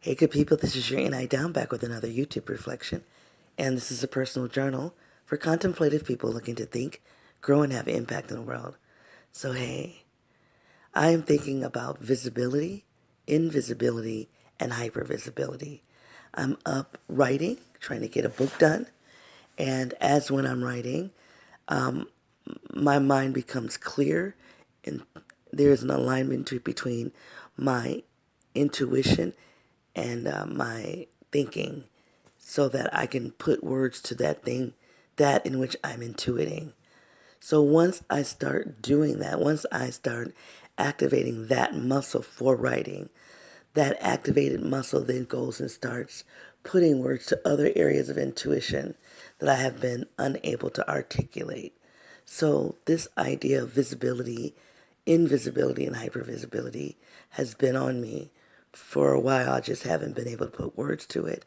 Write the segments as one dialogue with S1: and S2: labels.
S1: Hey, good people, this is your NI Down back with another YouTube reflection, and this is a personal journal for contemplative people looking to think, grow, and have impact in the world. So, hey, I am thinking about visibility, invisibility, and hypervisibility. I'm up writing, trying to get a book done, and as when I'm writing, my mind becomes clear, and there's an alignment between my intuition and my thinking so that I can put words to that thing, that in which I'm intuiting. So once I start doing that, once I start activating that muscle for writing, that activated muscle then goes and starts putting words to other areas of intuition that I have been unable to articulate. So this idea of visibility, invisibility, and hypervisibility has been on me for a while. I just haven't been able to put words to it.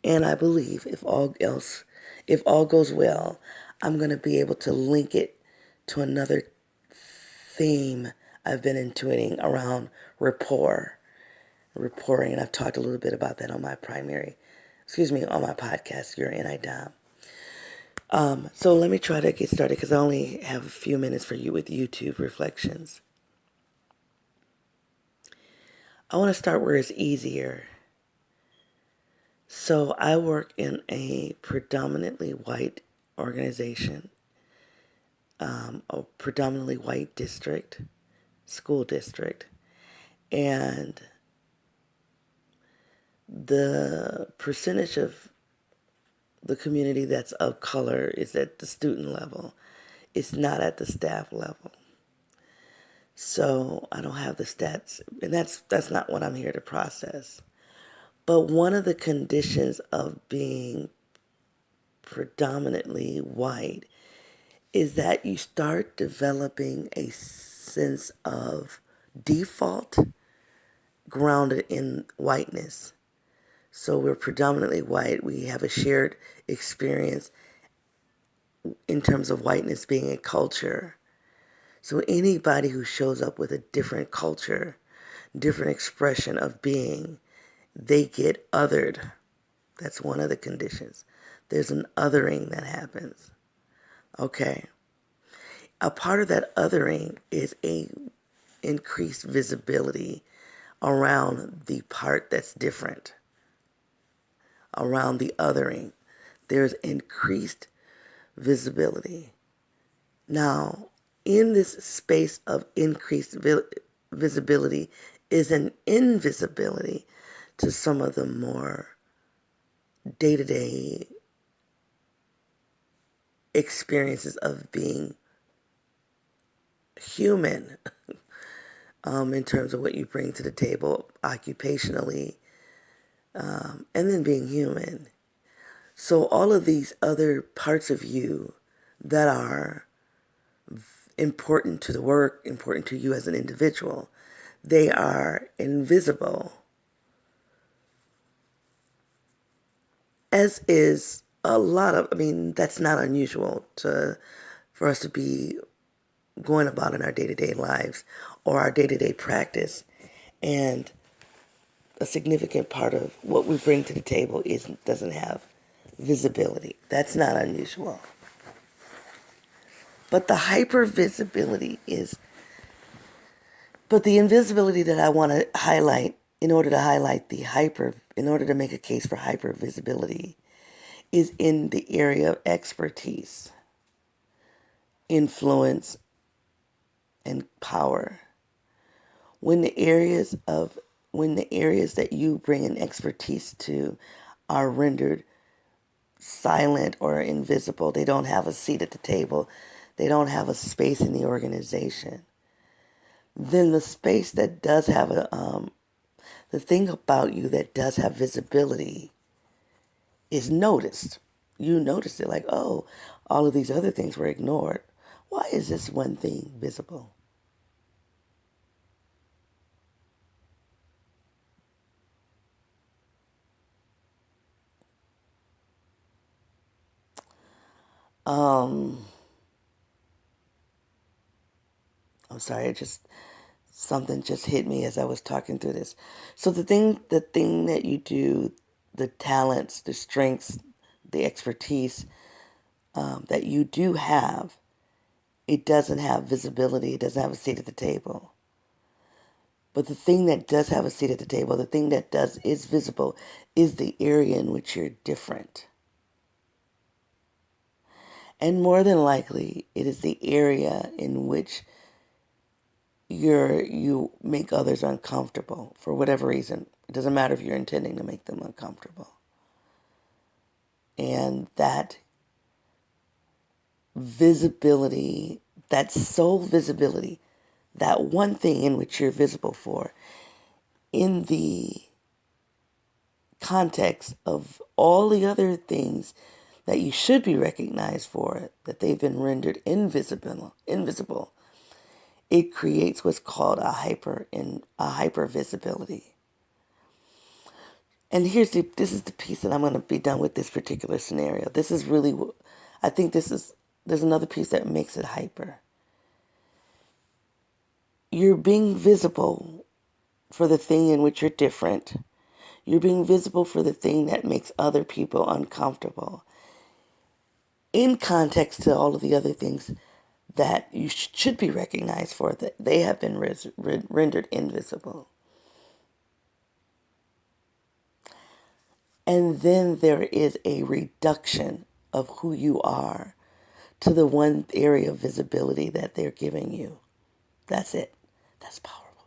S1: And I believe if all goes well, I'm going to be able to link it to another theme I've been intuiting around rapporting, and I've talked a little bit about that on my on my podcast, Your NI Dom. So let me try to get started because I only have a few minutes for you with YouTube reflections. I want to start where it's easier. So I work in a predominantly white organization, a predominantly white school district, and the percentage of the community that's of color is at the student level. It's not at the staff level. So I don't have the stats, and that's not what I'm here to process. But one of the conditions of being predominantly white is that you start developing a sense of default grounded in whiteness. So we're predominantly white. We have a shared experience in terms of whiteness being a culture. So anybody who shows up with a different culture, different expression of being, they get othered. That's one of the conditions. There's an othering that happens. Okay. A part of that othering is a increased visibility around the part that's different, around the othering. There's increased visibility. Now, in this space of increased visibility is an invisibility to some of the more day-to-day experiences of being human, in terms of what you bring to the table occupationally, and then being human. So all of these other parts of you that are important to the work, important to you as an individual, they are invisible, as is that's not unusual for us to be going about in our day-to-day lives or our day-to-day practice. And a significant part of what we bring to the table doesn't have visibility. That's not unusual. But the invisibility that I want to highlight in order to make a case for hypervisibility is in the area of expertise, influence, and power. When the areas that you bring an expertise to are rendered silent or invisible, they don't have a seat at the table, they don't have a space in the organization, then the space that does have the thing about you that does have visibility is noticed. You notice it like, oh, all of these other things were ignored. Why is this one thing visible? I'm sorry, Something just hit me as I was talking through this. So the thing that you do, the talents, the strengths, the expertise that you do have, it doesn't have visibility. It doesn't have a seat at the table. But the thing that does have a seat at the table, the thing that is visible, is the area in which you're different. And more than likely, it is the area in which you make others uncomfortable for whatever reason. It doesn't matter if you're intending to make them uncomfortable. And that visibility, that sole visibility, that one thing in which you're visible for, in the context of all the other things that you should be recognized for, that they've been rendered invisible, it creates what's called a hypervisibility. And this is the piece that I'm going to be done with this particular scenario. This is really, I think there's another piece that makes it hyper. You're being visible for the thing in which you're different. You're being visible for the thing that makes other people uncomfortable, in context to all of the other things that you should be recognized for, that they have been rendered invisible. And then there is a reduction of who you are to the one area of visibility that they're giving you. That's it. That's powerful.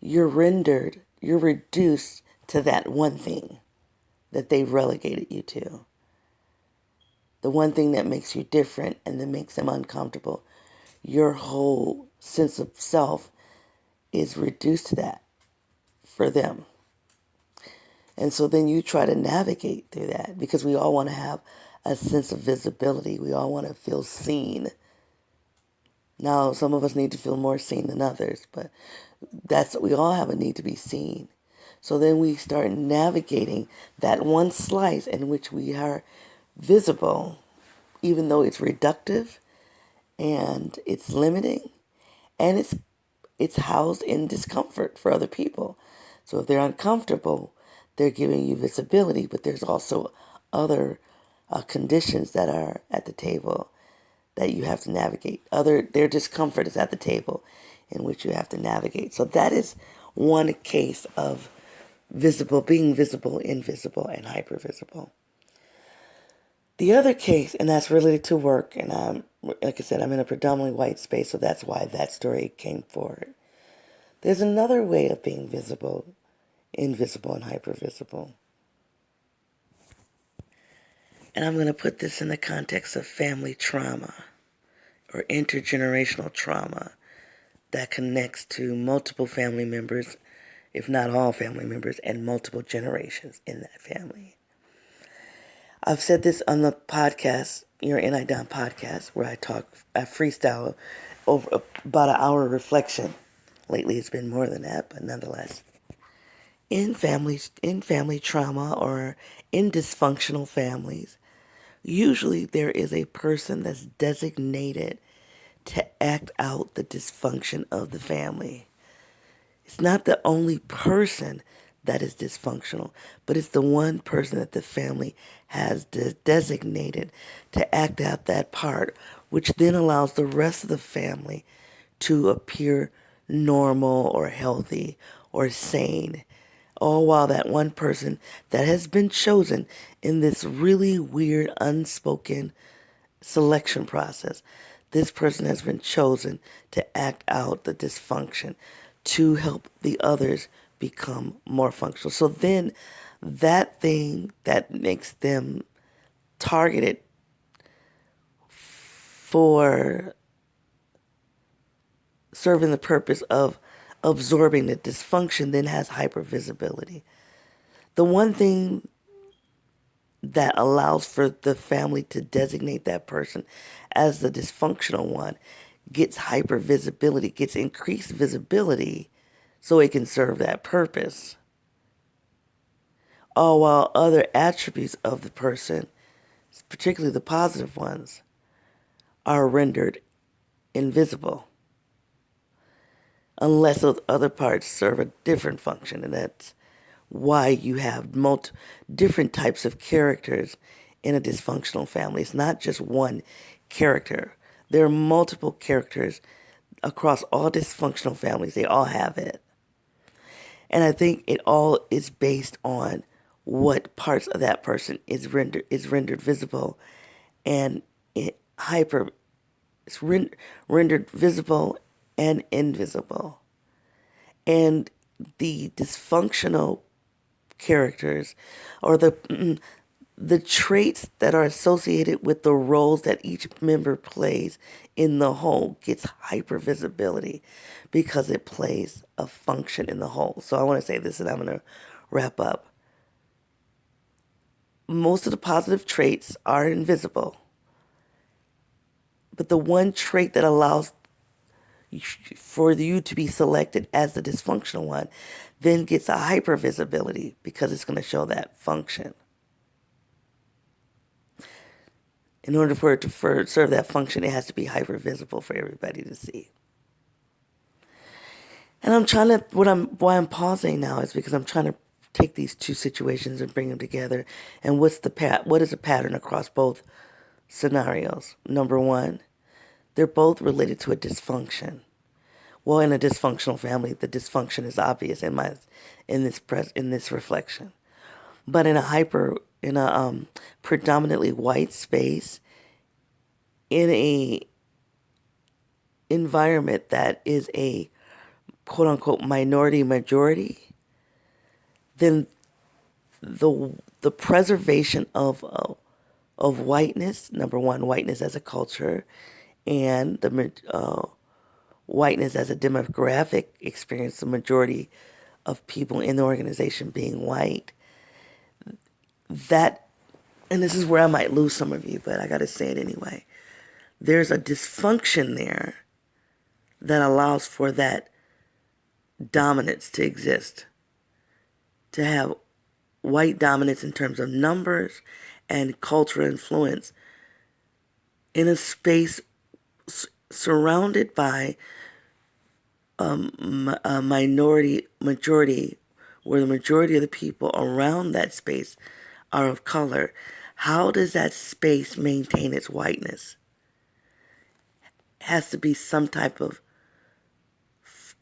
S1: You're reduced to that one thing that they've relegated you to. The one thing that makes you different and that makes them uncomfortable. Your whole sense of self is reduced to that for them. And so then you try to navigate through that, because we all want to have a sense of visibility. We all want to feel seen. Now, some of us need to feel more seen than others, but we all have a need to be seen. So then we start navigating that one slice in which we are visible, even though it's reductive and it's limiting and it's housed in discomfort for other people. So if they're uncomfortable, they're giving you visibility, but there's also other conditions that are at the table that you have to navigate. Their discomfort is at the table in which you have to navigate. So that is one case of being visible, invisible, and hypervisible. The other case, and that's related to work, and like I said, I'm in a predominantly white space, so that's why that story came forward. There's another way of being visible, invisible, and hypervisible. And I'm going to put this in the context of family trauma or intergenerational trauma that connects to multiple family members, if not all family members, and multiple generations in that family. I've said this on the podcast, your NI Down podcast, where I freestyle over about an hour of reflection. Lately it's been more than that, but nonetheless. In family trauma or in dysfunctional families, usually there is a person that's designated to act out the dysfunction of the family. It's not the only person that is dysfunctional, but it's the one person that the family has designated to act out that part, which then allows the rest of the family to appear normal or healthy or sane. All while that one person that has been chosen in this really weird, unspoken selection process, this person has been chosen to act out the dysfunction to help the others become more functional. So then that thing that makes them targeted for serving the purpose of absorbing the dysfunction then has hypervisibility. The one thing that allows for the family to designate that person as the dysfunctional one gets hypervisibility, gets increased visibility so it can serve that purpose. All while other attributes of the person, particularly the positive ones, are rendered invisible. unless those other parts serve a different function. And that's why you have different types of characters in a dysfunctional family. It's not just one character. There are multiple characters across all dysfunctional families. They all have it. And I think it all is based on what parts of that person is rendered visible, and it's rendered visible and invisible. And the dysfunctional characters, or the traits that are associated with the roles that each member plays in the whole, gets hypervisibility because it plays a function in the whole. So I want to say this, and I'm going to wrap up. Most of the positive traits are invisible, but the one trait that allows for you to be selected as the dysfunctional one then gets a hypervisibility because it's going to show that function. In order for it to serve that function, it has to be hypervisible for everybody to see. And why I'm pausing now is because I'm trying to take these two situations and bring them together. And what is a pattern across both scenarios? Number one, they're both related to a dysfunction. Well, in a dysfunctional family, the dysfunction is obvious in this reflection. But in a predominantly white space, in a environment that is a quote unquote minority majority, then the preservation of whiteness, number one, whiteness as a culture, and the whiteness as a demographic experience, the majority of people in the organization being white, that, and this is where I might lose some of you, but I got to say it anyway. There's a dysfunction there that allows for that dominance to exist, to have white dominance in terms of numbers and cultural influence in a space surrounded by a minority majority, where the majority of the people around that space are of color. How does that space maintain its whiteness? Has to be some type of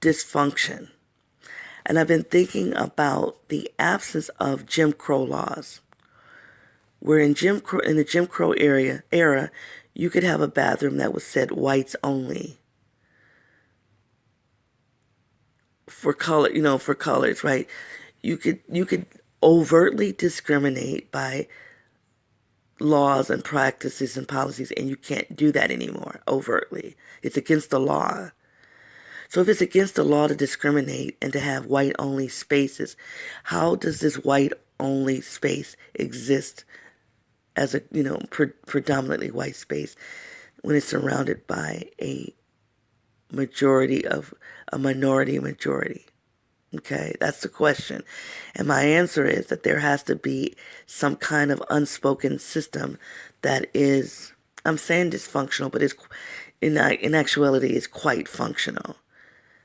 S1: dysfunction. And I've been thinking about the absence of Jim Crow laws, where in the Jim Crow era, you could have a bathroom that was said whites only. For colors, right? You could overtly discriminate by laws and practices and policies, and you can't do that anymore overtly. It's against the law. So if it's against the law to discriminate and to have white-only spaces, how does this white-only space exist as a predominantly white space when it's surrounded by a minority majority? Okay, that's the question. And my answer is that there has to be some kind of unspoken system that is, I'm saying dysfunctional, but in actuality is quite functional.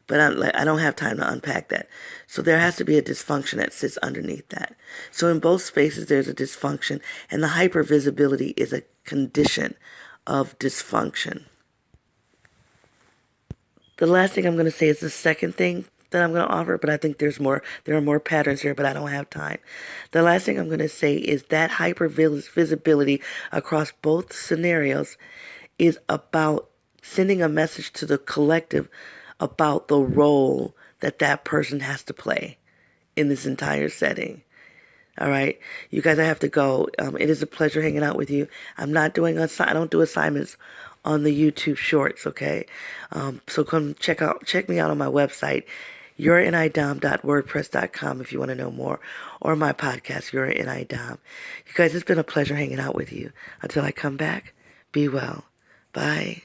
S1: But I don't have time to unpack that. So there has to be a dysfunction that sits underneath that. So in both spaces, there's a dysfunction, and the hypervisibility is a condition of dysfunction. The last thing I'm going to say is the second thing that I'm going to offer, but I think there are more patterns here, but I don't have time. The last thing I'm going to say is that hypervisibility across both scenarios is about sending a message to the collective about the role that person has to play in this entire setting. All right, you guys, I have to go. It is a pleasure hanging out with you. I don't do assignments on the YouTube shorts, okay? So come check me out on my website, yourinidom.wordpress.com, if you want to know more, or my podcast, You're in IDOM. You guys, it's been a pleasure hanging out with you. Until I come back, be well. Bye.